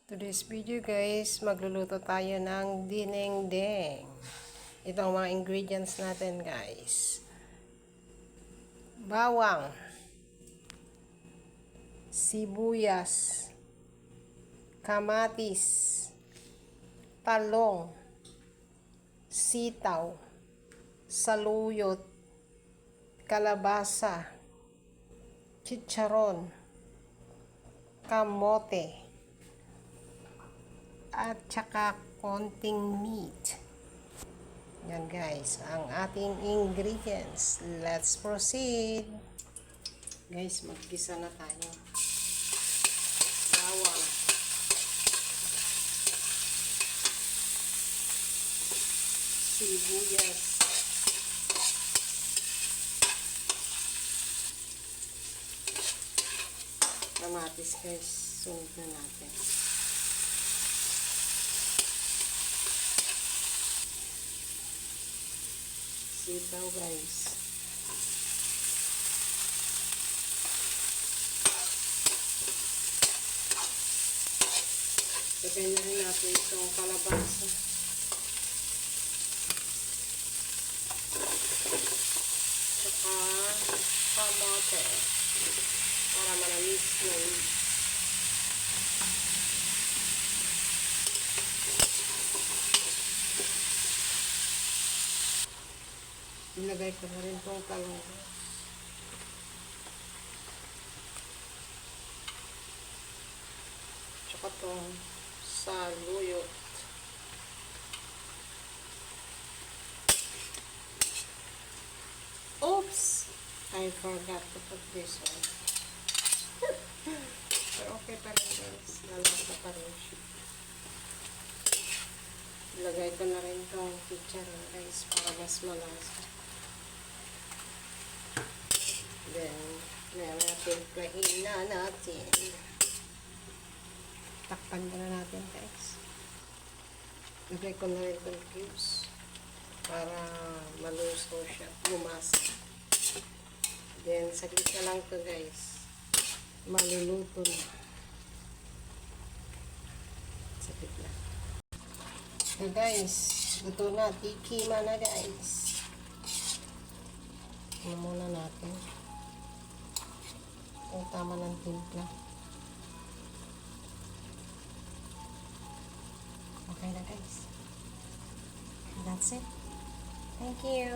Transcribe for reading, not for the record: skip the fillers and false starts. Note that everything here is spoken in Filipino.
Today's video guys, magluluto tayo ng dinengdeng. Ito ang mga ingredients natin guys. Bawang, sibuyas, kamatis, talong, sitaw, saluyot, kalabasa, chicharon, kamote, at saka konting meat. Yan guys, ang ating ingredients. Let's proceed. Guys, maggisa na tayo. Bawang, sibuyas, kamatis guys, sunod na natin. Sitaw guys. Lagay na rin natin itong kalabasa. Saka kamote. Para manamis yun. Ilagay ko na rin itong talong. Tsaka itong saluyot. Oops! I forgot to put this one. Pero okay pa rin guys. Lalasa pa rin siya. Ilagay ko na rin itong chicharon guys para mas malasa. Then, natin plahin na natin. Takpan na natin guys. Lagay ko na rin itong cubes para maluso siya, lumasa. Then, saglit na lang ito guys. Maluluto na. Saglit na. So guys, luto na. Tikima na guys. Tingnan muna natin. Kung tama ng timpla. Okay na guys. That's it. Thank you.